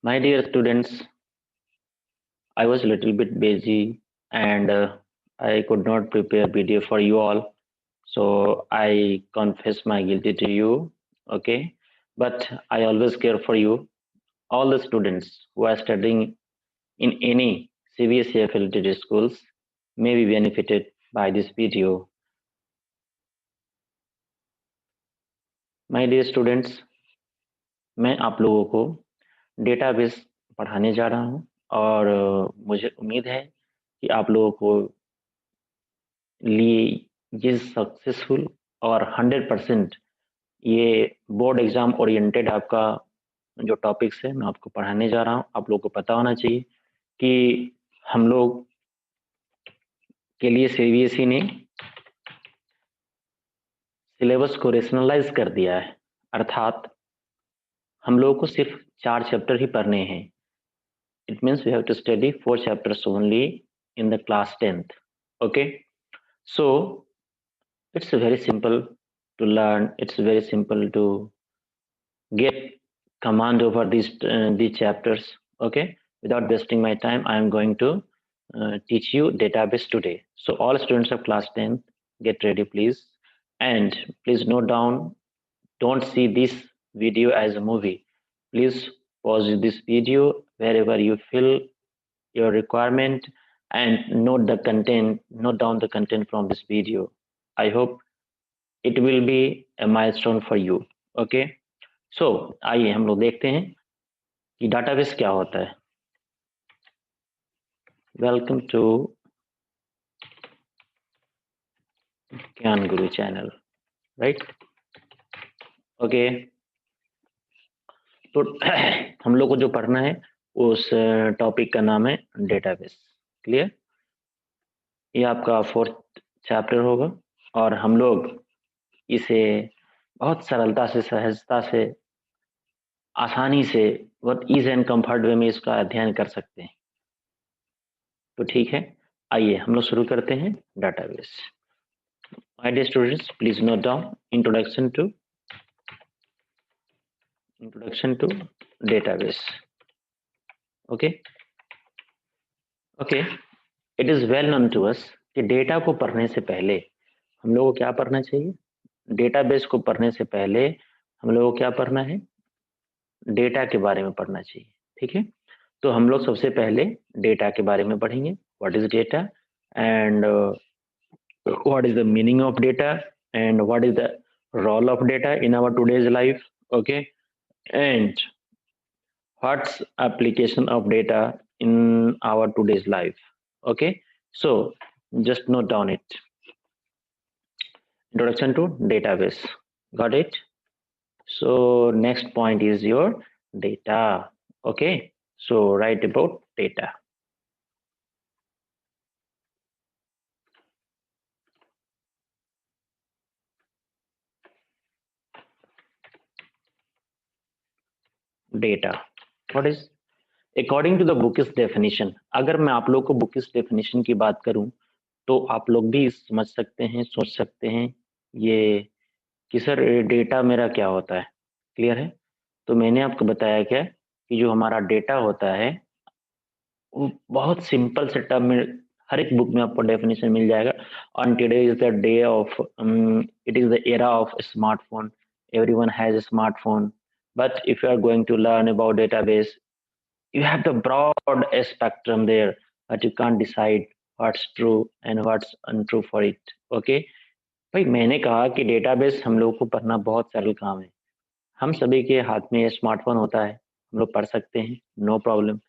My dear students, I was a little bit busy and I could not prepare video for you all. So I confess my guilty to you. Okay. But I always care for you. All the students who are studying in any CBSE affiliated schools may be benefited by this video. My dear students, मैं आप लोगों को database पढ़ाने जा रहा हूँ और मुझे उम्मीद है कि आप लोगों को लिए ये सक्सेसफुल और 100% ये बोर्ड एग्जाम ओरिएंटेड आपका जो टॉपिक्स है मैं आपको पढ़ाने जा रहा हूँ। आप लोगों को पता होना चाहिए कि हम लोग के लिए सीबीएसई ने सिलेबस को रेशनलाइज कर दिया है, अर्थात हम लोगों को सिर्फ 4 चैप्टर ही पढ़ने हैं। It means we have to study 4 chapters only in the class 10th. Okay, so it's very simple to learn. It's very simple to get command over these chapters. Okay, without wasting my time, I am going to teach you database today. So all students of class 10, get ready please, and please note down, don't see this video as a movie. Please pause this video wherever you feel your requirement and note down the content from this video. I hope it will be a milestone for you. Okay, so आइए हम लोग देखते हैं कि database क्या होता है। Welcome to ज्ञान गुरु चैनल, राइट? ओके, तो हम लोग को जो पढ़ना है उस टॉपिक का नाम है डेटाबेस। क्लियर? ये आपका 4th चैप्टर होगा और हम लोग इसे बहुत सरलता से, सहजता से, आसानी से, बहुत ईज एंड कंफर्ट वे में इसका अध्ययन कर सकते हैं। तो ठीक है, आइए हम लोग शुरू करते हैं database. My dear students, please note down introduction to database. Okay, okay. It is well known to us कि डेटा को पढ़ने से पहले हम लोगों को क्या पढ़ना चाहिए? डेटाबेस को पढ़ने से पहले हम लोगों को क्या पढ़ना है? डेटा के बारे में पढ़ना चाहिए। ठीक है, तो हम लोग सबसे पहले डेटा के बारे में पढ़ेंगे। What is data and what is the meaning of data and what is the role of data in our today's life. Okay, and what's application of data in our today's life. Okay, so just note down it. Introduction to database, got it? So next point is your data. Okay, so write about data. Data, what is according to the book's definition? अगर मैं आप लोग को bookish definition की बात करूं तो आप लोग भी समझ सकते हैं, सोच सकते हैं ये कि सर डेटा मेरा क्या होता है। क्लियर है? तो मैंने आपको बताया क्या कि जो हमारा डेटा होता है वो बहुत सिंपल से टर्म में हर एक बुक में आपको डेफिनेशन मिल जाएगा। On today is the day of, it is the era of smartphone, everyone has a smartphone, but if you are going to learn about database you have the broad spectrum there, but you can't decide what's true and what's untrue for it. Okay, भाई मैंने कहा कि database हम लोगों को पढ़ना बहुत सरल काम है। हम सभी के हाथ में स्मार्टफोन होता है, हम लोग पढ़ सकते हैं, नो प्रॉब्लम।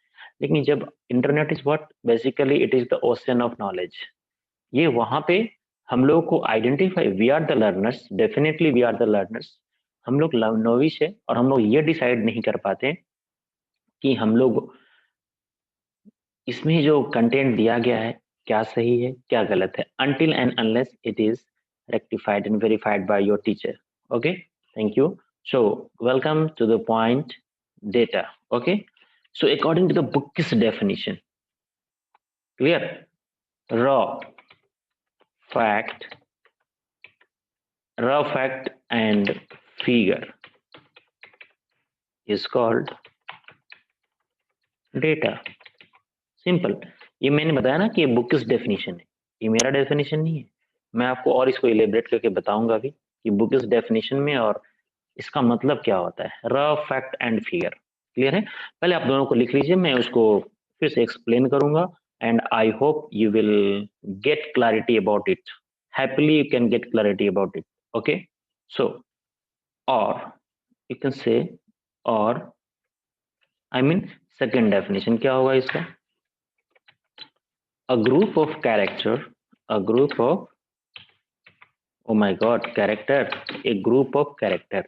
लेकिन जब internet is what, basically it is the ocean of knowledge. ये वहां पे हम लोगों को identify, we are the learners, definitely we are the learners. हम लोग नोविश है और हम लोग ये डिसाइड नहीं कर पाते कि हम लोग इसमें जो कंटेंट दिया गया है क्या सही है क्या गलत है, until and unless it is rectified and verified by your teacher. Okay, thank you. So welcome to the point, data. Okay, so according to the book's definition, clear, raw fact, and figure is called data, simple. ये मैंने बताया ना कि book किस definition है, ये मेरा definition नहीं है। मैं आपको और इसको इलेबरेट करके बताऊंगा भी कि बुक किस डेफिनेशन में और इसका मतलब क्या होता है। र, फैक्ट एंड फिगर, क्लियर है। पहले आप दोनों को लिख लीजिए, मैं उसको फिर से एक्सप्लेन करूंगा and I hope you will get clarity about it. Happily you can get clarity about it. Okay, so और यू कैन से और आई मीन सेकेंड डेफिनेशन क्या होगा इसका, a group of character, a group of, oh my god, character, a group of character.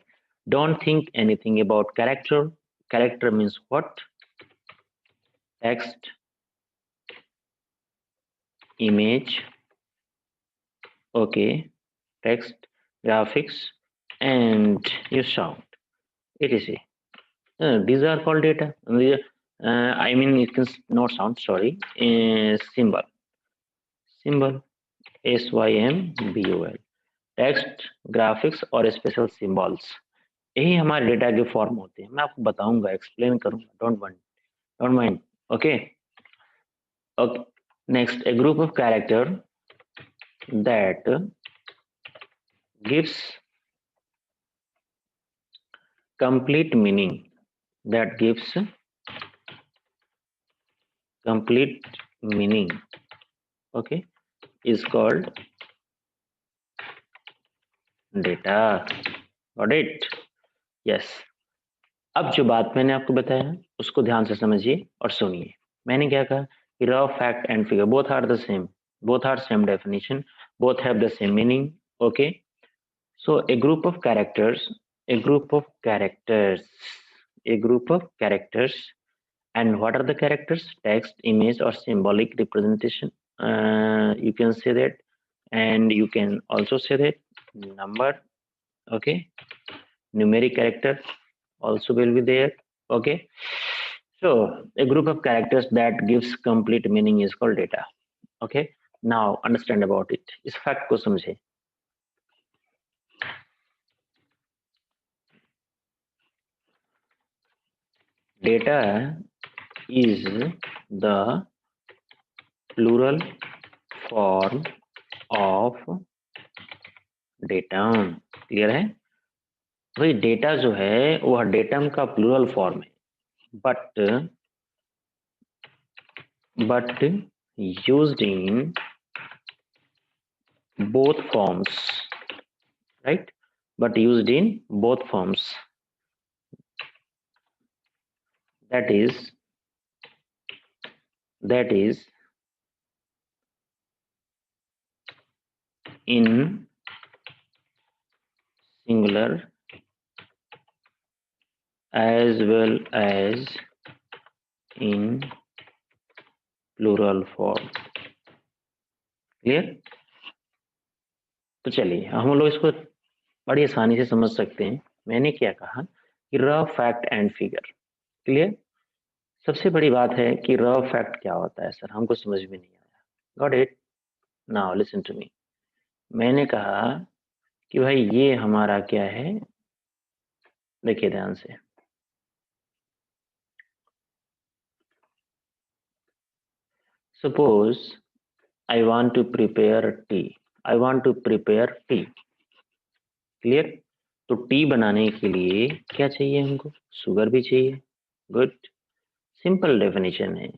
Don't think anything about character. Character means what? Text, image, okay, text, graphics, and your sound, etc. These are called data. I mean, it can not sound, sorry, symbol, symbol, symbol, text, graphics और special symbols, यही हमारे data के form होते हैं। मैं आपको बताऊंगा, explain करूंगा, don't mind. Okay okay, next, A group of character that gives complete meaning, that gives complete meaning, okay, is called data. Got it? Yes. अब जो बात मैंने आपको बताया उसको ध्यान से समझिए और सुनिए। मैंने क्या कहा कि raw, fact and figure both are the same, both are same definition, both have the same meaning. Okay, so a group of characters, a group of characters, a group of characters, and what are the characters? Text, image, or symbolic representation, you can say that, and you can also say that number, okay, numeric character also will be there. Okay, so a group of characters that gives complete meaning is called data. Okay, now understand about it, इस fact को समझे। Data is the plural form of datum, clear है भाई। Data जो है वह datum का plural form है, but used in both forms, right? But used in both forms, that is in singular as well as in plural form, clear. तो चलिए हम लोग इसको बड़ी आसानी से समझ सकते हैं। मैंने क्या कहा कि raw, fact and figure, clear. सबसे बड़ी बात है कि रॉ फैक्ट क्या होता है सर, हमको समझ में नहीं आया। Got it? Now listen to me. मैंने कहा कि भाई ये हमारा क्या है, देखिए ध्यान से। Suppose I want to prepare tea, I want to prepare tea, clear. तो टी बनाने के लिए क्या चाहिए हमको? शुगर भी चाहिए। गुड, सिंपल डेफिनेशन है,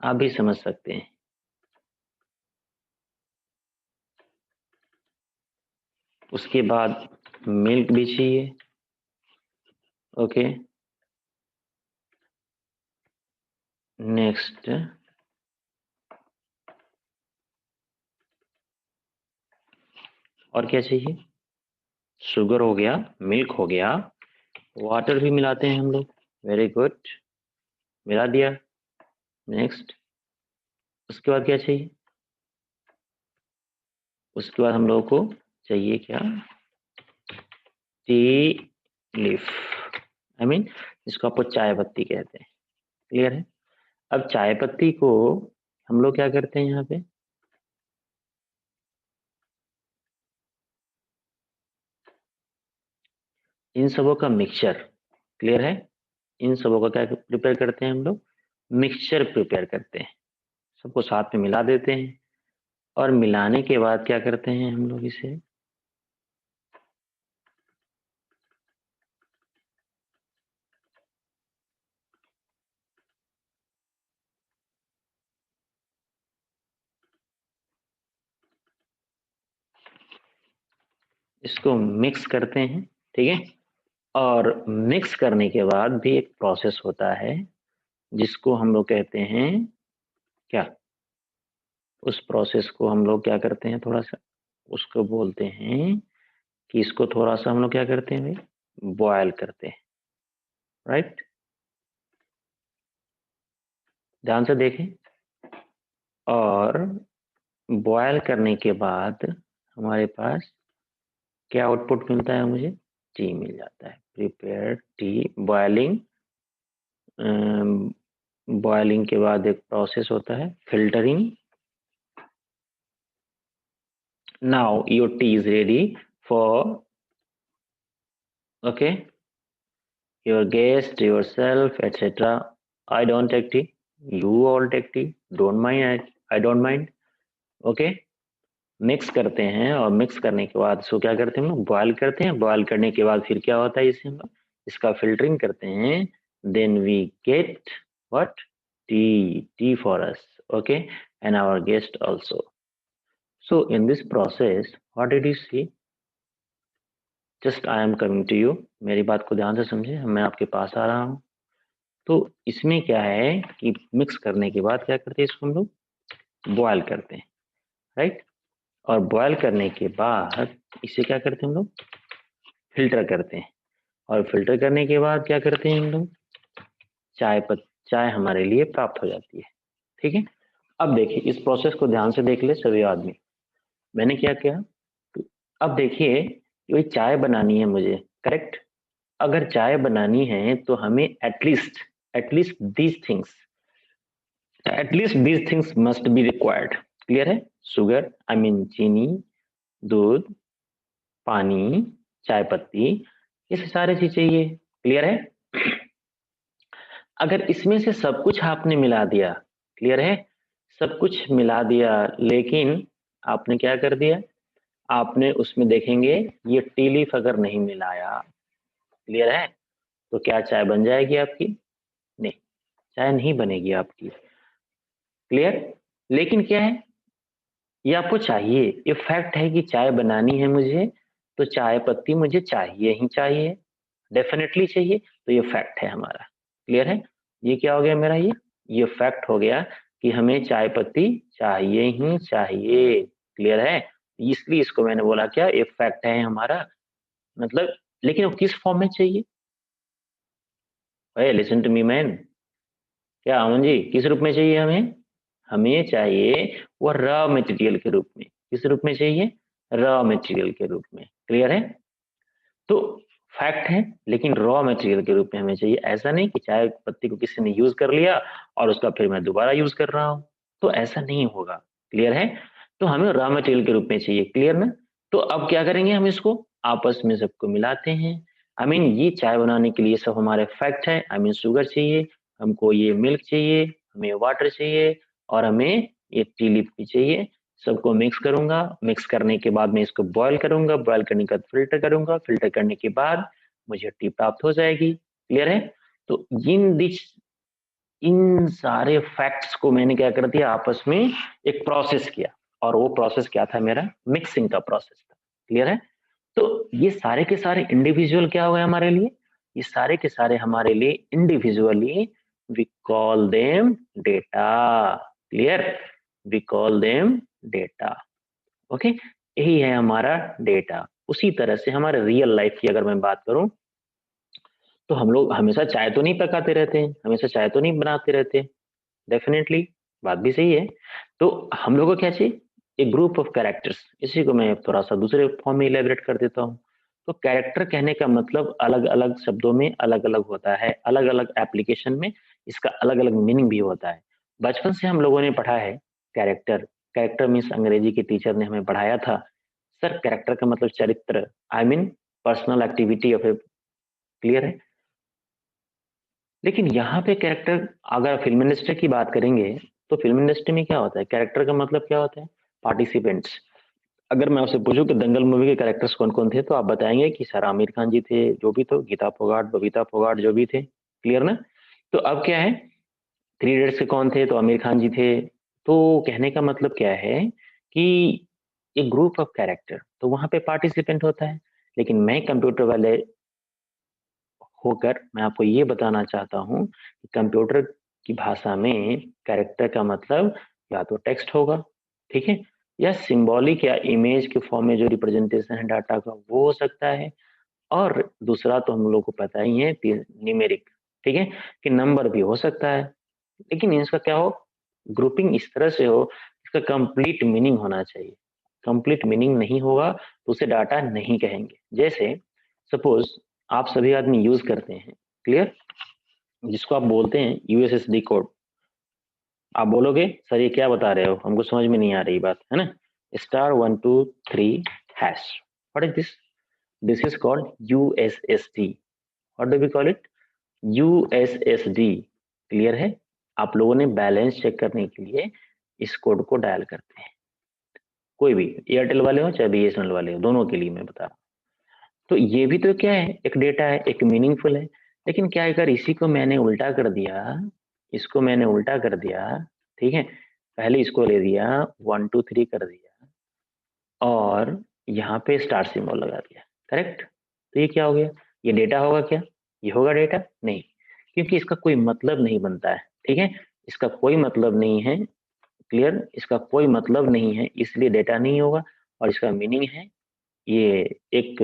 आप भी समझ सकते हैं। उसके बाद मिल्क भी चाहिए, ओके। नेक्स्ट और क्या चाहिए? शुगर हो गया, मिल्क हो गया, वाटर भी मिलाते हैं हम लोग। वेरी गुड, मिला दिया। नेक्स्ट, उसके बाद क्या चाहिए? उसके बाद हम लोगों को चाहिए क्या? टी लीफ, आई मीन जिसको आपको चाय पत्ती कहते हैं, क्लियर है। अब चाय पत्ती को हम लोग क्या करते हैं यहाँ पे? इन सबों का मिक्सचर, क्लियर है। इन सबों का क्या प्रिपेयर करते हैं हम लोग? मिक्सचर प्रिपेयर करते हैं, सबको साथ में मिला देते हैं और मिलाने के बाद क्या करते हैं हम लोग इसे इसको मिक्स करते हैं, ठीक है। और मिक्स करने के बाद भी एक प्रोसेस होता है जिसको हम लोग कहते हैं क्या, उस प्रोसेस को हम लोग क्या करते हैं, थोड़ा सा उसको बोलते हैं कि इसको थोड़ा सा हम लोग क्या करते हैं भाई, बॉयल करते हैं, राइट। ध्यान से देखें। और बॉयल करने के बाद हमारे पास क्या आउटपुट मिलता है, मुझे टी मिल जाता है। प्रिपेयर टी, बॉयलिंग, बॉयलिंग के बाद एक प्रोसेस होता है filtering. Now your tea is ready for, okay, your guest, your self, etcetera. I don't take tea, you all take tea, don't mind, I don't mind, okay. Mix करते हैं और mix करने के बाद इसको क्या करते हैं हम लोग, बॉयल करते हैं। बॉयल करने के बाद फिर क्या होता है, इसे हम लोग इसका फिल्टरिंग करते हैं। Then we get what, tea, tea for us, okay, and our guest also. So in this process what did you see, just I am coming to you, मेरी बात को ध्यान से समझे, मैं आपके पास आ रहा हूँ। तो इसमें क्या है कि मिक्स करने के बाद क्या करते हैं, इसको हम लोग बॉयल करते हैं, राइट। और बॉयल करने के बाद इसे क्या करते हैं हम लोग, फिल्टर करते हैं। और फिल्टर करने के बाद क्या करते हैं हम लोग, चाय हमारे लिए प्राप्त हो जाती है, ठीक है। अब देखिए इस प्रोसेस को ध्यान से देख ले सभी आदमी, मैंने क्या किया। तो अब देखिए ये चाय बनानी है मुझे, करेक्ट। अगर चाय बनानी है तो हमें at least these things must be required, clear है। शुगर, आई मीन चीनी, दूध, पानी, चाय पत्ती, ये सारी चीज चाहिए, क्लियर है। अगर इसमें से सब कुछ आपने मिला दिया, क्लियर है, सब कुछ मिला दिया, लेकिन आपने क्या कर दिया, आपने उसमें देखेंगे ये टी लीफ अगर नहीं मिलाया, क्लियर है, तो क्या चाय बन जाएगी आपकी, नहीं, चाय नहीं बनेगी आपकी, क्लियर। लेकिन क्या है, ये आपको चाहिए, ये फैक्ट है कि चाय बनानी है मुझे, तो चाय पत्ती मुझे चाहिए ही चाहिए, डेफिनेटली चाहिए, तो ये फैक्ट है हमारा, क्लियर है। ये क्या हो गया मेरा, ये फैक्ट हो गया कि हमें चाय पत्ती चाहिए ही चाहिए, क्लियर है। इसलिए इसको मैंने बोला क्या, ये फैक्ट है हमारा, मतलब। लेकिन वो किस फॉर्म में चाहिए, लिसन टू मी मैन, क्या अमन जी, किस रूप में चाहिए हमें, हमें चाहिए वो रॉ मटेरियल के रूप में, किस रूप में चाहिए, रॉ मटेरियल के रूप में, क्लियर है। तो फैक्ट है, लेकिन रॉ मटेरियल के रूप में हमें चाहिए, ऐसा नहीं कि चाय पत्ती को किसी ने यूज कर लिया और उसका फिर मैं दोबारा यूज कर रहा हूं, तो ऐसा नहीं होगा, क्लियर है। तो हमें रॉ मटेरियल के रूप में चाहिए, क्लियर ना। तो अब क्या करेंगे, हम इसको आपस में सबको मिलाते हैं। आई मीन ये चाय बनाने के लिए सब हमारे फैक्ट है, आई मीन शुगर चाहिए, हमको ये मिल्क चाहिए, हमें वाटर चाहिए, और हमें ये टी लीफ भी चाहिए। सबको मिक्स करूंगा, मिक्स करने के बाद मैं इसको बॉयल करूंगा, बॉयल करने के बाद फिल्टर करूंगा, फिल्टर करने के बाद मुझे टी प्राप्त हो जाएगी, क्लियर है। तो इन सारे फैक्ट्स को मैंने क्या कर दिया, आपस में एक प्रोसेस किया, और वो प्रोसेस क्या था, मेरा मिक्सिंग का प्रोसेस था, क्लियर है। तो ये सारे के सारे इंडिविजुअल क्या हो गए हमारे लिए, ये सारे के सारे हमारे लिए individually we call them data, clear, we call them data, okay. यही है हमारा डेटा। उसी तरह से हमारे रियल लाइफ की अगर मैं बात करूं, तो हम लोग हमेशा चाय तो नहीं पकाते रहते हैं, हमेशा चाय तो नहीं बनाते रहते, डेफिनेटली, बात भी सही है। तो हम लोग को क्या चाहिए, एक ग्रुप ऑफ कैरेक्टर्स, इसी को मैं थोड़ा सा दूसरे फॉर्म में इलेबरेट कर देता हूँ। तो कैरेक्टर कहने का मतलब अलग अलग शब्दों में अलग अलग होता है, अलग अलग एप्लीकेशन में इसका अलग अलग मीनिंग भी होता है। बचपन से हम लोगों ने पढ़ा है कैरेक्टर, कैरेक्टर मीन्स अंग्रेजी के टीचर ने हमें पढ़ाया था, सर कैरेक्टर का मतलब चरित्र, I mean personal activity of A, clear है। लेकिन यहाँ पे कैरेक्टर, अगर फिल्म इंडस्ट्री की बात करेंगे तो फिल्म इंडस्ट्री में क्या होता है, कैरेक्टर का मतलब क्या होता है, पार्टिसिपेंट्स। अगर मैं आपसे पूछूं कि दंगल मूवी के कैरेक्टर्स कौन कौन थे, तो आप बताएंगे कि सर आमिर खान जी थे, जो भी तो गीता फोगाट, बबीता फोगाट, जो भी थे। क्लियर ना? तो अब क्या है, थ्री इडियट्स के कौन थे, तो आमिर खान जी थे। तो कहने का मतलब क्या है कि एक ग्रुप ऑफ कैरेक्टर, तो वहां पे पार्टिसिपेंट होता है। लेकिन मैं कंप्यूटर वाले होकर मैं आपको ये बताना चाहता हूँ कि कंप्यूटर की भाषा में कैरेक्टर का मतलब या तो टेक्स्ट होगा, ठीक है, या सिंबॉलिक या इमेज के फॉर्म में जो रिप्रेजेंटेशन है डाटा का वो हो सकता है। और दूसरा तो हम लोग को पता ही है न्यूमेरिक, ठीक है, कि नंबर भी हो सकता है। लेकिन इसका क्या हो, ग्रुपिंग इस तरह से हो, इसका कंप्लीट मीनिंग होना चाहिए। कंप्लीट मीनिंग नहीं होगा तो उसे डाटा नहीं कहेंगे। जैसे सपोज आप सभी आदमी यूज करते हैं, क्लियर, जिसको आप बोलते हैं यूएसएसडी कोड। आप बोलोगे सर ये क्या बता रहे हो, हमको समझ में नहीं आ रही बात, है ना। *123# what is this, this is called USSD. What do we call it, USSD. Clear है? आप लोगों ने बैलेंस चेक करने के लिए इस कोड को डायल करते हैं, कोई भी, एयरटेल वाले हो चाहे बीएसएनएल वाले हो, दोनों के लिए मैं बता रहा हूँ। तो ये भी तो क्या है, एक डेटा है, एक मीनिंगफुल है। लेकिन क्या अगर इसी को मैंने उल्टा कर दिया, इसको मैंने उल्टा कर दिया, ठीक है, पहले इसको ले दिया 123 कर दिया और यहाँ पे स्टार सिंबल लगा दिया, करेक्ट, तो ये क्या हो गया, ये डेटा होगा क्या, ये होगा डेटा नहीं, क्योंकि इसका कोई मतलब नहीं बनता है, ठीक है, इसका कोई मतलब नहीं है। क्लियर, इसका कोई मतलब नहीं है, इसलिए डेटा नहीं होगा। और इसका मीनिंग है, ये एक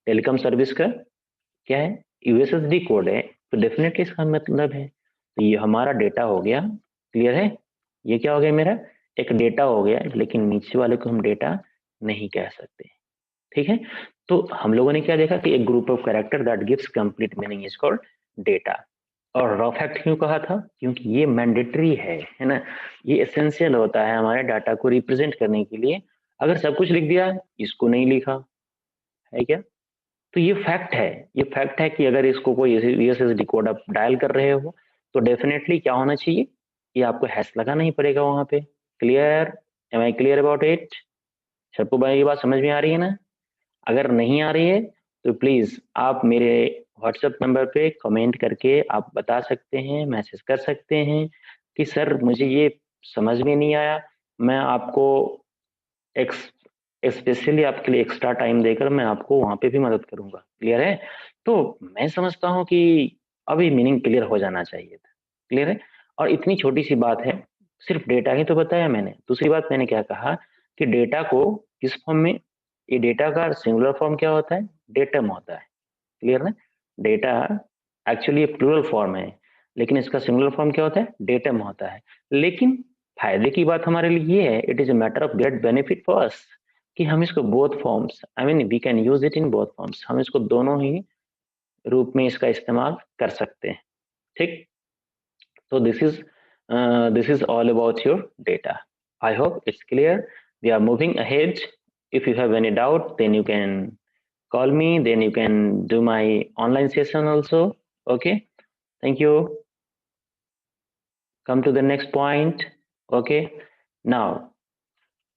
टेलीकॉम सर्विस का क्या है, यूएसएसडी कोड है, तो डेफिनेटली इसका मतलब है, तो ये हमारा डेटा हो गया। क्लियर है? ये क्या हो गया मेरा, एक डेटा हो गया, लेकिन नीचे वाले को हम डेटा नहीं कह सकते, ठीक है। तो हम लोगों ने क्या देखा कि एक group of character that gives complete meaning is called data. और रॉ फैक्ट क्यों कहा था, क्योंकि ये मैंडेटरी है ना, ये एसेंशियल होता है हमारे डाटा को रिप्रेजेंट करने के लिए। अगर सब कुछ लिख दिया, इसको नहीं लिखा, है क्या, तो ये फैक्ट है, ये फैक्ट है कि अगर इसको कोई यूएसएसडी कोड आप डायल कर रहे हो तो डेफिनेटली क्या होना चाहिए, ये आपको हैश लगाना ही पड़ेगा वहां पे। Clear, am I clear about it? Chappu भाई ये बात समझ में आ रही है ना? अगर नहीं आ रही है तो प्लीज आप मेरे व्हाट्सएप नंबर पे कमेंट करके आप बता सकते हैं, मैसेज कर सकते हैं कि सर मुझे ये समझ में नहीं आया। मैं आपको स्पेशली आपके लिए एक्स्ट्रा टाइम देकर मैं आपको वहां पे भी मदद करूंगा। क्लियर है? तो मैं समझता हूँ कि अभी मीनिंग क्लियर हो जाना चाहिए था। क्लियर है? और इतनी छोटी सी बात है, सिर्फ डेटा ही तो बताया मैंने। दूसरी बात मैंने क्या कहा कि डेटा को किस फॉर्म में, ये डेटा का सिंगुलर फॉर्म क्या होता है, डेटम होता है। क्लियर ना? डेटा एक्चुअली प्लूरल फॉर्म है, लेकिन इसका सिंगुलर फॉर्म क्या होता है, डेटम होता है। लेकिन फायदे की बात हमारे लिए ये है, it is a matter of great benefit for us, कि हम इसको both forms, I mean we can use it in both forms, हम इसको दोनों ही रूप में इसका इस्तेमाल कर सकते हैं। ठीक, तो this is all about your data. I hope it's clear. We are moving ahead. If you have any doubt then you can call me, then you can do my online session also. Okay, thank you. Come to the next point. Okay, now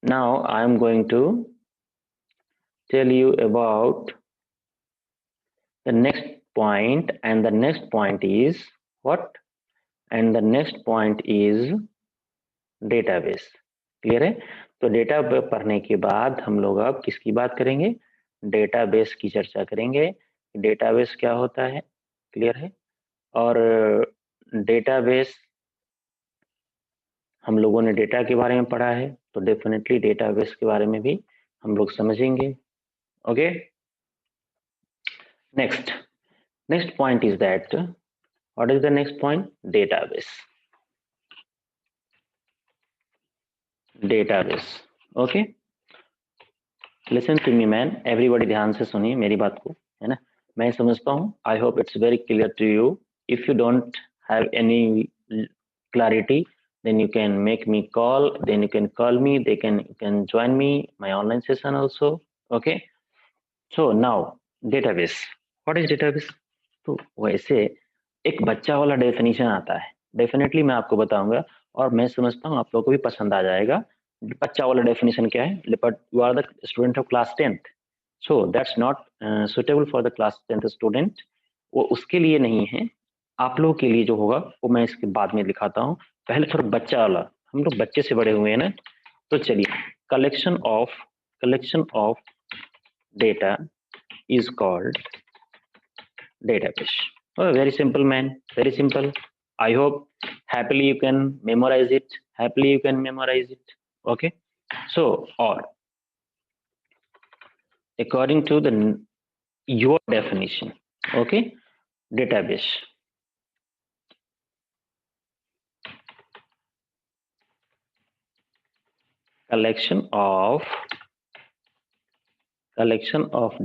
I am going to tell you about the next point, and the next point is what, and the next point is database. Clear है? तो data पढ़ने के बाद हम लोग अब किसकी बात करेंगे, डेटाबेस की चर्चा करेंगे। डेटाबेस क्या होता है, क्लियर है? और डेटाबेस, हम लोगों ने डेटा के बारे में पढ़ा है, तो डेफिनेटली डेटाबेस के बारे में भी हम लोग समझेंगे। Okay, next next point is that, what is the next point, database. Database, okay, listen to me man, everybody ध्यान से सुनिए मेरी बात को, है ना। मैं समझता हूँ, I hope it's very clear to you. If you don't have any clarity, then you can make me call, then you can call me, you can join me my online session also. Okay, so now database, what is database? तो वैसे एक बच्चा वाला definition आता है, definitely मैं आपको बताऊंगा और मैं समझता हूँ आप लोगों को भी पसंद आ जाएगा। बच्चा वाला डेफिनेशन क्या है? But you are the student of class 10th, so that's not suitable for the class 10th student. वो उसके लिए नहीं है, आप लोगों के लिए जो होगा वो मैं इसके बाद में दिखाता हूँ। पहले थोड़ा बच्चा वाला, हम लोग बच्चे से बड़े हुए हैं ना, तो चलिए, collection of data is called database. Oh, very simple, man. Very simple. I hope happily you can memorize it. Happily you can memorize it. Okay. So, or according to the your definition, okay, database. Collection of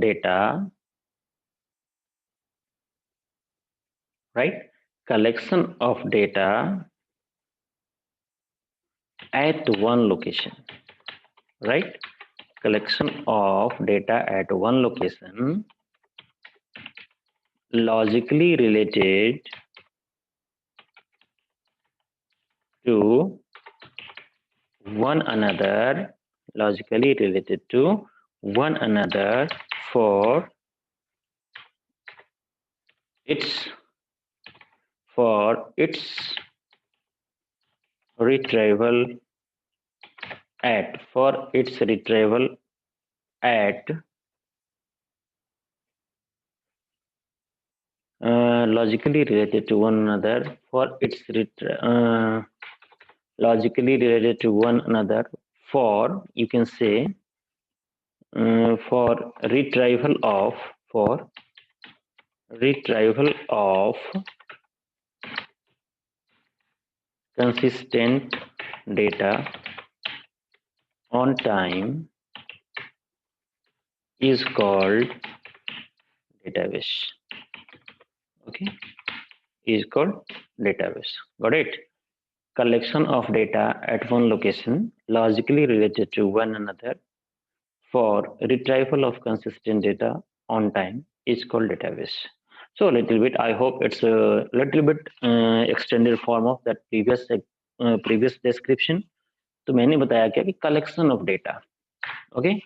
data, right? Collection of data at one location, right? Collection of data at one location, logically related to one another, logically related to one another for its retrieval at logically related to one another for its logically related to one another for, you can say, for retrieval of consistent data on time is called database. Okay, is called database. Got it? Collection of data at one location logically related to one another for retrieval of consistent data on time is called database. So a little bit, I hope it's a little bit extended form of that previous description. तो मैंने बताया क्या कि collection of data, okay?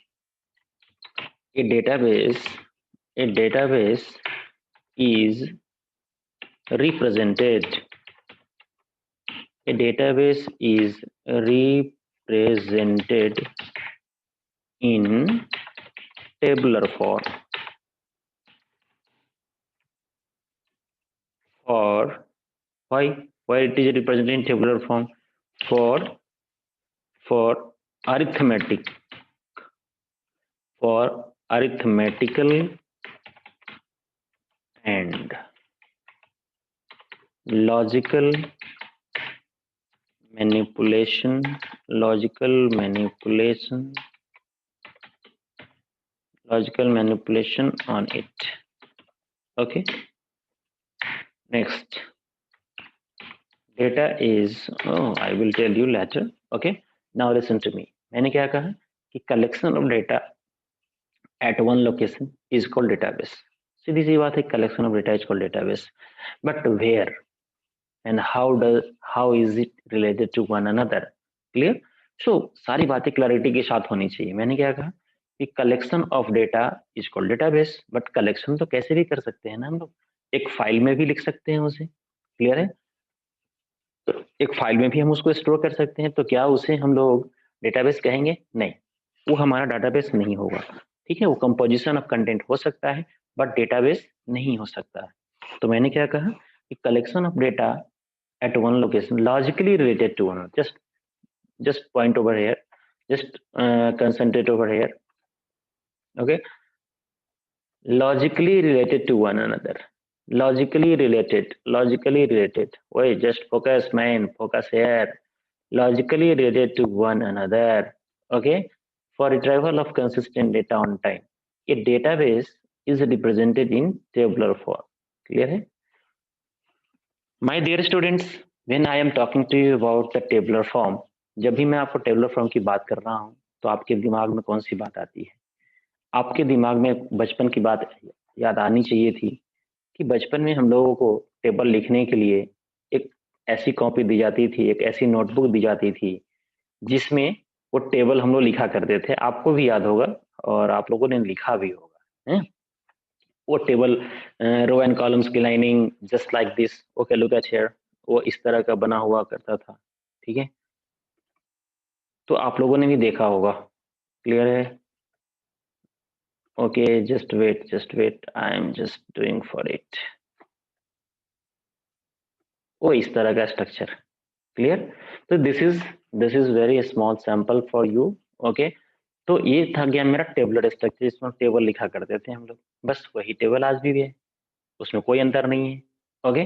A database is represented. A database is represented in tabular form. For why it is represented in tabular form? For arithmetical and logical manipulation on it. Okay, next, data is, I will tell you later. Okay, now listen to me. मैंने क्या कहा कि collection of data at one location is called database. सीधी सी बात है, collection of data is called database, but where and how is it related to one another? Clear? So सारी बातें clarity के साथ होनी चाहिए। मैंने क्या कहा कि collection of data is called database, but collection तो कैसे भी कर सकते हैं ना हम लोग, एक फाइल में भी लिख सकते हैं उसे। क्लियर है? तो एक फाइल में भी हम उसको स्टोर कर सकते हैं, तो क्या उसे हम लोग डेटाबेस कहेंगे? नहीं, वो हमारा डेटाबेस नहीं होगा। ठीक है, वो कंपोजिशन ऑफ कंटेंट हो सकता है बट डेटाबेस नहीं हो सकता है। तो मैंने क्या कहा कि collection of data at one location logically related to one another. Just point over here, just concentrate over here. Okay, logically related to one another, logically related. Wait, just focus, man, focus here. Logically related to one another. Okay, for retrieval of consistent data on time, a database is represented in tabular form. Clear है? My dear students, when I am talking to you about the tabular form, जब भी मैं आपको tabular form की बात कर रहा हूँ तो आपके दिमाग में कौन सी बात आती है? आपके दिमाग में बचपन की बात याद आनी चाहिए थी कि बचपन में हम लोगों को टेबल लिखने के लिए एक ऐसी कॉपी दी जाती थी, एक ऐसी नोटबुक दी जाती थी, जिसमें वो टेबल हम लोग लिखा करते थे। आपको भी याद होगा और आप लोगों ने लिखा भी होगा, हैं? वो टेबल रो एंड कॉलम्स की lining just like this, okay look at here, वो इस तरह का बना हुआ करता था, ठीक है? तो आप लोगों ने भी देखा होगा, क्लियर है? Okay, just wait, I am just doing for it. वो इस तरह का स्ट्रक्चर, क्लियर? तो this is very small sample for you, okay? तो ये था गया मेरा टेबलर स्ट्रक्चर, इसमें टेबल लिखा करते थे हम लोग, बस वही टेबल आज भी है, उसमें कोई अंतर नहीं है, ओके?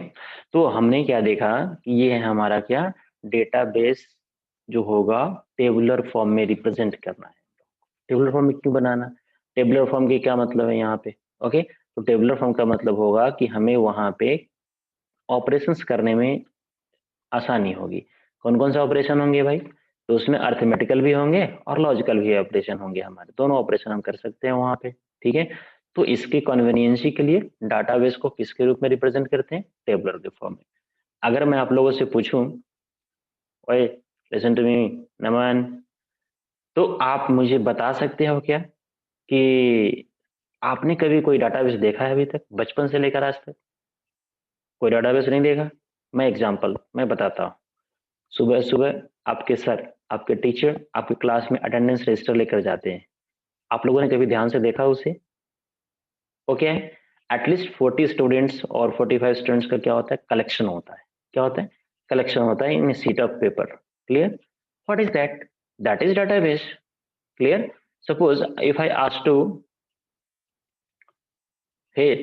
तो हमने क्या देखा कि ये है हमारा क्या, डेटाबेस जो होगा टेबुलर फॉर्म में रिप्रेजेंट करना है। टेबुलर फॉर्म में क्यों बनाना? टेबुलर फॉर्म के क्या मतलब है यहाँ पे, ओके? तो टेबुलर फॉर्म का मतलब होगा कि हमें वहां पे ऑपरेशंस करने में आसानी होगी। कौन कौन से ऑपरेशन होंगे भाई? तो उसमें अर्थमेटिकल भी होंगे और लॉजिकल भी ऑपरेशन होंगे, हमारे दोनों ऑपरेशन हम कर सकते हैं वहां पे, ठीक है? तो इसकी कन्वीनियंसी के लिए डाटाबेस को किसके रूप में रिप्रेजेंट करते हैं? टेबुलर के फॉर्म में। अगर मैं आप लोगों से पूछूं, ओए लिसन टू मी नमन, तो आप मुझे बता सकते हो क्या कि आपने कभी कोई डाटाबेस देखा है अभी तक, बचपन से लेकर आज तक कोई डाटाबेस नहीं देखा? मैं बताता हूँ। सुबह सुबह आपके सर, आपके टीचर आपके क्लास में अटेंडेंस रजिस्टर लेकर जाते हैं, आप लोगों ने कभी ध्यान से देखा उसे? ओके, एटलीस्ट 40 स्टूडेंट्स और 45 स्टूडेंट्स का क्या होता है, कलेक्शन होता है। क्या होता है? कलेक्शन होता है in sheet of paper, clear? What is that? That is database, clear? Suppose if I ask to, hey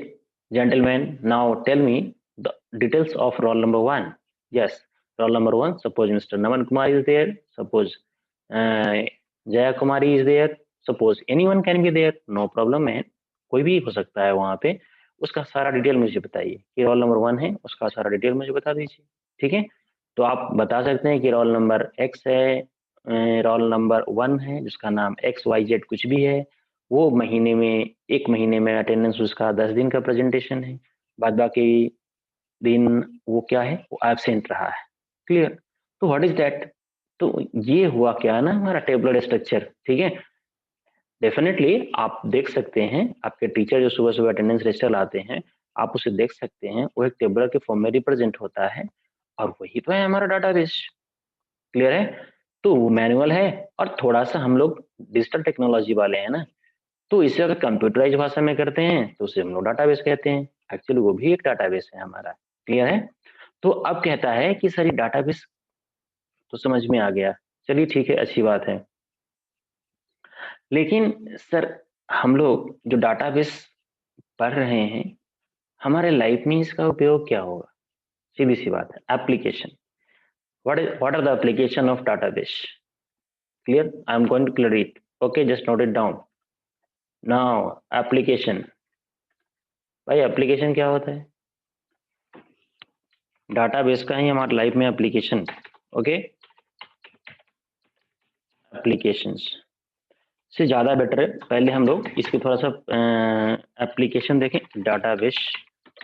gentlemen, now tell me the details of roll number one. Yes, roll number one, suppose Mr. Naman Kumar is there, suppose uh, Jaya Kumari is there, suppose anyone can be there, no problem है, कोई भी हो सकता है वहां पे। उसका सारा डिटेल मुझे बताइए कि रोल नंबर वन है, उसका सारा डिटेल मुझे बता दीजिए, ठीक है? तो आप बता सकते हैं कि रोल नंबर एक्स है, रोल नंबर वन है जिसका नाम एक्स वाई जेड कुछ भी है, वो महीने में, एक महीने में अटेंडेंस उसका 10 दिन का प्रेजेंटेशन है, बाद बाकी दिन वो क्या है, वो एब्सेंट रहा है, क्लियर? तो व्हाट इज दैट? तो ये हुआ क्या ना हमारा टेबलर स्ट्रक्चर, ठीक है? डेफिनेटली आप देख सकते हैं, आपके टीचर जो सुबह सुबह अटेंडेंस रजिस्टर लाते हैं, आप उसे देख सकते हैं, वो एक टेबलर के फॉर्म में रिप्रेजेंट होता है, और वही तो है हमारा डाटाबेस, क्लियर है? तो वो मैनुअल है, और थोड़ा सा हम लोग डिजिटल टेक्नोलॉजी वाले हैं ना, तो इसे अगर कंप्यूटराइज भाषा में करते हैं तो उसे हम लोग डाटाबेस कहते हैं। एक्चुअली वो भी एक डाटाबेस है हमारा, क्लियर है? तो अब कहता है कि सर ये डाटाबेस तो समझ में आ गया, चलिए ठीक है, अच्छी बात है, लेकिन सर हम लोग जो डाटाबेस पढ़ रहे हैं, हमारे लाइफ में इसका उपयोग क्या होगा? सीधी सी बात है, application. What are the application of database? Clear? I am going to clear it, okay, just note it down now. Application, भाई एप्लीकेशन क्या होता है? डाटाबेस का ही हमारे लाइफ में एप्लीकेशन, ओके? एप्लीकेशंस से ज़्यादा बेटर है, पहले हम लोग इसके थोड़ा सा एप्लीकेशन देखें। डाटाबेस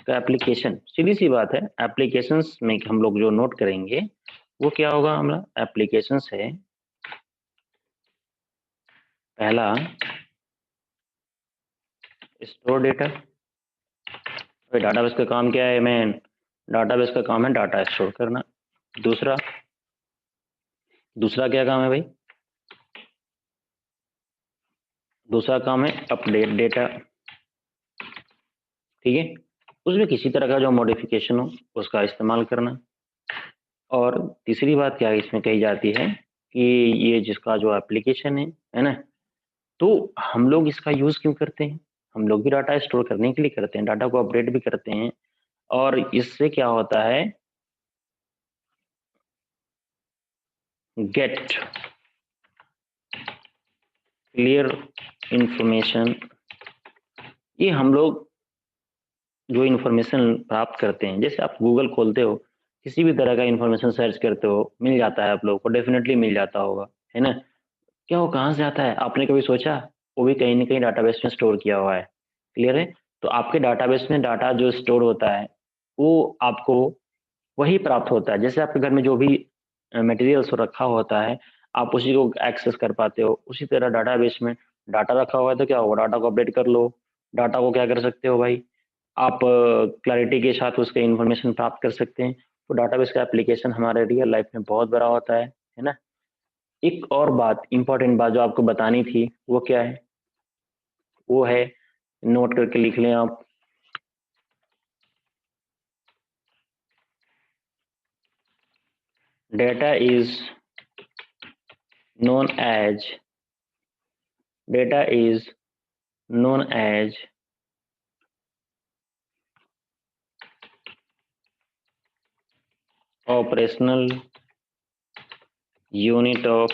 का एप्लीकेशन, सीधी सी बात है, एप्लीकेशंस में हम लोग जो नोट करेंगे वो क्या होगा हमारा? एप्लीकेशंस है पहला, स्टोर डेटा। डाटाबेस का काम क्या है मैन? डाटाबेस का काम है डाटा स्टोर करना। दूसरा, दूसरा क्या काम है भाई? दूसरा काम है अपडेट डेटा, ठीक है? उसमें किसी तरह का जो मॉडिफिकेशन हो उसका इस्तेमाल करना। और तीसरी बात क्या इसमें कही जाती है कि ये जिसका जो एप्लीकेशन है ना, तो हम लोग इसका यूज क्यों करते हैं? हम लोग भी डाटा स्टोर करने के लिए करते हैं, डाटा को अपडेट भी करते हैं, और इससे क्या होता है, गेट क्लियर इंफॉर्मेशन। ये हम लोग जो इंफॉर्मेशन प्राप्त करते हैं, जैसे आप गूगल खोलते हो, किसी भी तरह का इंफॉर्मेशन सर्च करते हो, मिल जाता है, आप लोगों को डेफिनेटली मिल जाता होगा, है ना? क्या वो कहाँ से आता है आपने कभी सोचा? वो भी कहीं ना कहीं डाटाबेस में स्टोर किया हुआ है, क्लियर है? तो आपके डाटाबेस में डाटा जो स्टोर होता है वो आपको वही प्राप्त होता है। जैसे आपके घर में जो भी मटेरियल्स रखा होता है आप उसी को एक्सेस कर पाते हो, उसी तरह डाटाबेस में डाटा रखा हुआ है तो क्या होगा, डाटा को अपडेट कर लो। डाटा को क्या कर सकते हो भाई, आप क्लैरिटी के साथ उसके इन्फॉर्मेशन प्राप्त कर सकते हैं। तो डाटाबेस का एप्लीकेशन हमारे रियल लाइफ में बहुत बड़ा होता है ना। एक और बात, इंपॉर्टेंट बात जो आपको बतानी थी वो क्या है, वो है, नोट करके लिख लें आप, data is known as data is known as operational unit of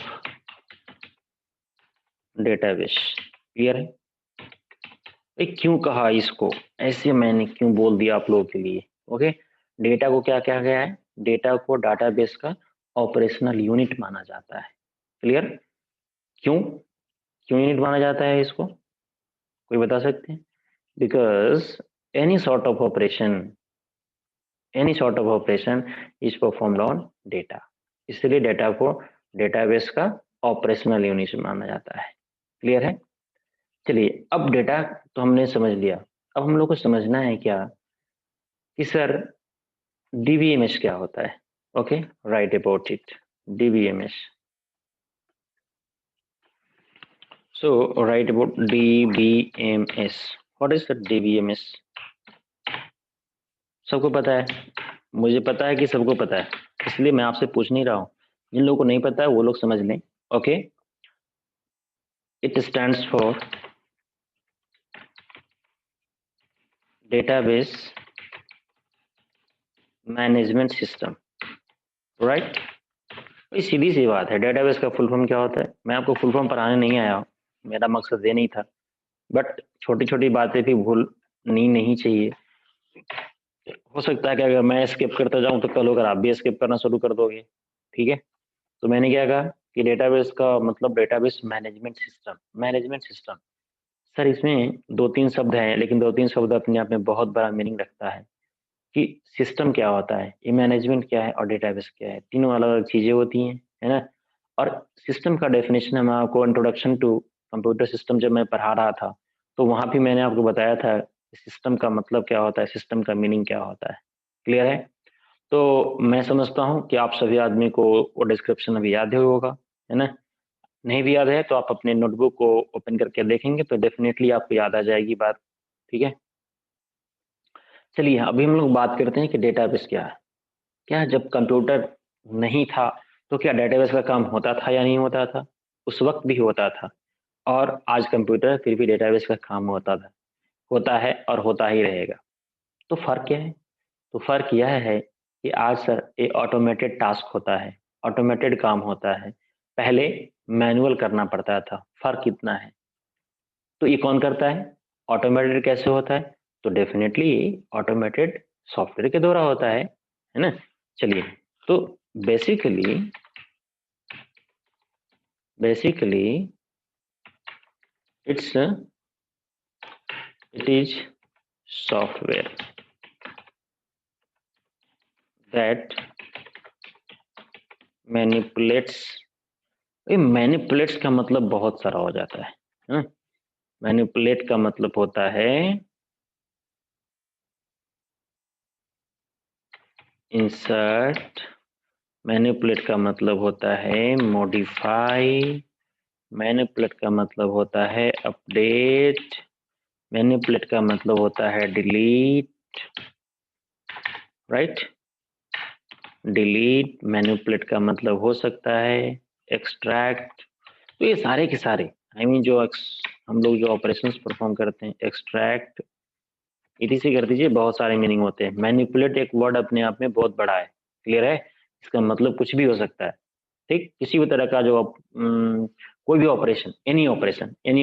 database। Clear है? क्यों कहा इसको ऐसे, मैंने क्यों बोल दिया आप लोगों के लिए। ओके, डेटा को क्या कहा गया है, डेटा को डाटाबेस का ऑपरेशनल यूनिट माना जाता है। क्लियर? क्यों क्यों यूनिट माना जाता है इसको, कोई बता सकते हैं? Because any sort of operation is performed on data, इसलिए डेटा को डेटाबेस का ऑपरेशनल यूनिट माना जाता है। क्लियर है? चलिए, अब डेटा तो हमने समझ लिया, अब हम लोग को समझना है क्या कि सर डीबीएमएस क्या होता है। Okay, right about it, DBMS. So right about DBMS. What is the DBMS? सबको पता है? मुझे पता है कि सबको पता है, इसलिए मैं आपसे पूछ नहीं रहा हूँ। जिन लोगों को नहीं पता है वो लोग समझ लें। Okay, it stands for database management system. Right, भाई सीधी सी बात है, डेटाबेस का फुल फॉर्म क्या होता है। मैं आपको फुल फॉर्म पढ़ाने नहीं आया हूँ, मेरा मकसद ये नहीं था, बट छोटी छोटी बातें भी भूलनी नहीं चाहिए। हो सकता है कि अगर मैं स्किप करता जाऊं तो कल अगर आप भी स्किप करना शुरू कर दोगे। ठीक है, तो मैंने क्या कहा कि डेटाबेस का मतलब database management system. Management system sir, इसमें दो तीन शब्द हैं, लेकिन दो तीन शब्द अपने आप में बहुत बड़ा मीनिंग रखता है कि सिस्टम क्या होता है, ये मैनेजमेंट क्या है और डेटाबेस क्या है, तीनों अलग अलग चीजें होती हैं, है ना। और सिस्टम का डेफिनेशन मैं आपको इंट्रोडक्शन टू कंप्यूटर सिस्टम जब मैं पढ़ा रहा था तो वहां भी मैंने आपको बताया था सिस्टम का मतलब क्या होता है, सिस्टम का मीनिंग क्या होता है। क्लियर है? तो मैं समझता हूँ कि आप सभी आदमी को वो डिस्क्रिप्शन अभी याद ही होगा, है ना। नहीं भी याद है तो आप अपने नोटबुक को ओपन करके देखेंगे तो डेफिनेटली आपको याद आ जाएगी बात। ठीक है, चलिए अभी हम लोग बात करते हैं कि डेटाबेस क्या है। क्या जब कंप्यूटर नहीं था तो क्या डेटाबेस का काम होता था या नहीं होता था? उस वक्त भी होता था, और आज कंप्यूटर फिर भी डेटाबेस का काम होता था, होता है और होता ही रहेगा। तो फर्क क्या है? तो फर्क यह है कि आज सर ये ऑटोमेटेड टास्क होता है, ऑटोमेटेड काम होता है, पहले मैनुअल करना पड़ता था। फर्क इतना है। तो ये कौन करता है, ऑटोमेटेड कैसे होता है? तो डेफिनेटली ऑटोमेटेड सॉफ्टवेयर के द्वारा होता है ना। चलिए, तो basically basically it's it is software that manipulates. Manipulates का मतलब बहुत सारा हो जाता है। मैनिपुलेट का मतलब होता है इंसर्ट, मैनिपुलेट का मतलब होता है मॉडिफाई, मैनिपुलेट का मतलब होता है अपडेट, मैनिपुलेट का मतलब होता है डिलीट। Right, delete. मैनिपुलेट का मतलब हो सकता है एक्सट्रैक्ट। तो ये सारे के सारे जो हम लोग जो ऑपरेशंस परफॉर्म करते हैं, एक्सट्रैक्ट इसी कर दीजिए, बहुत सारे मीनिंग होते हैं। मैनिपुलेट एक वर्ड अपने आप में बहुत बड़ा है। क्लियर है? इसका मतलब कुछ भी हो सकता है। ठीक, किसी भी तरह का जो कोई भी operation, any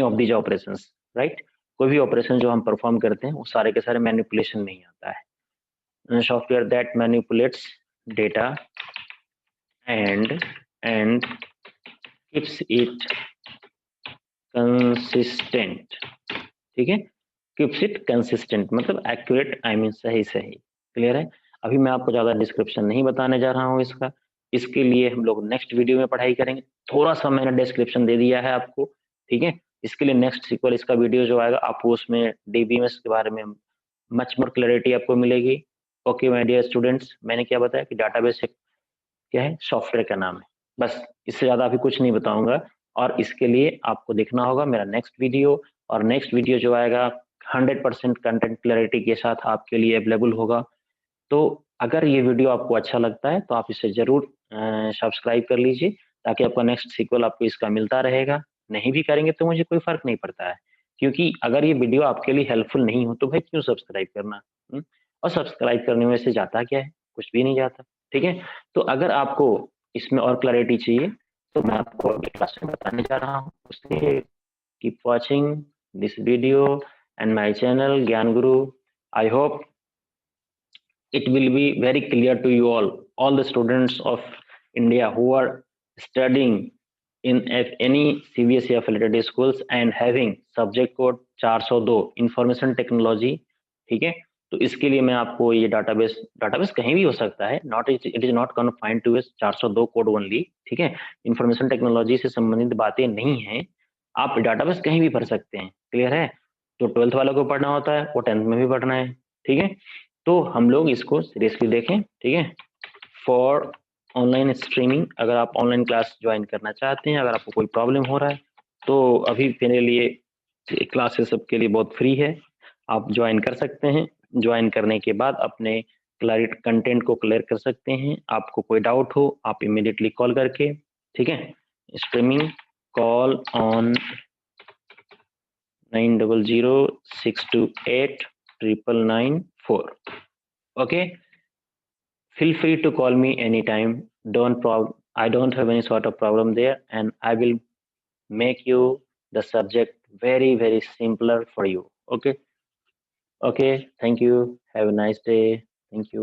of these operation, right, कोई भी ऑपरेशन जो हम परफॉर्म करते हैं वो सारे के सारे मैनिपुलेशन में ही आता है। Software that manipulates data and keeps it consistent. ठीक है, कीप्स इट कंसिस्टेंट, मतलब एक्यूरेट, आई मीन सही सही। क्लियर है? अभी मैं आपको ज़्यादा डिस्क्रिप्शन नहीं बताने जा रहा हूँ इसका, इसके लिए हम लोग नेक्स्ट वीडियो में पढ़ाई करेंगे। थोड़ा सा मैंने डिस्क्रिप्शन दे दिया है आपको, ठीक है? इसके लिए नेक्स्ट सीक्वल इसका वीडियो जो आएगा, आपको उसमें डीबीएमएस के बारे में मच मोर क्लैरिटी आपको मिलेगी। ओके माय डियर स्टूडेंट्स, मैंने क्या बताया कि डाटाबेस एक क्या है, सॉफ्टवेयर का नाम है, बस इससे ज़्यादा अभी कुछ नहीं बताऊंगा। और इसके लिए आपको देखना होगा मेरा नेक्स्ट वीडियो, और नेक्स्ट वीडियो जो आएगा 100% कंटेंट क्लैरिटी के साथ आपके लिए अवेलेबल होगा। तो अगर ये वीडियो आपको अच्छा लगता है तो आप इसे ज़रूर सब्सक्राइब कर लीजिए, ताकि आपका नेक्स्ट सीक्वल आपको इसका मिलता रहेगा। नहीं भी करेंगे तो मुझे कोई फ़र्क नहीं पड़ता है, क्योंकि अगर ये वीडियो आपके लिए हेल्पफुल नहीं हो तो भाई क्यों सब्सक्राइब करना? और सब्सक्राइब करने में से जाता क्या है? कुछ भी नहीं जाता, ठीक है? तो अगर आपको इसमें और क्लैरिटी चाहिए, तो मैं आपको अगली क्लास में बताने जा रहा हूँ। उसके लिए keep watching this video and my channel ज्ञान गुरु। I hope it will be very clear to you all the students of India who are studying in any CBSE affiliated schools and having subject code 402 information technology, ठीक है? तो इसके लिए मैं आपको ये database कहीं भी हो सकता है, not it is not confined to 402 code only, ठीक है? इंफॉर्मेशन टेक्नोलॉजी से संबंधित बातें नहीं हैं, आप डाटाबेस कहीं भी पढ़ सकते हैं। क्लियर है? जो 12th वालों को पढ़ना होता है वो 10th में भी पढ़ना है, ठीक है? तो हम लोग इसको सीरियसली देखें, ठीक है? फॉर ऑनलाइन स्ट्रीमिंग, अगर आप ऑनलाइन क्लास ज्वाइन करना चाहते हैं, अगर आपको कोई प्रॉब्लम हो रहा है, तो अभी मेरे लिए क्लासेस सबके लिए बहुत फ्री है, आप ज्वाइन कर सकते हैं। ज्वाइन करने के बाद अपने क्लैरिट कंटेंट को क्लियर कर सकते हैं। आपको कोई डाउट हो आप इमीडिएटली कॉल करके, ठीक है? Streaming call on 9006289994। Okay, feel free to call me anytime. I don't have any sort of problem there, and I will make you the subject very simpler for you. Okay. Thank you. Have a nice day. Thank you.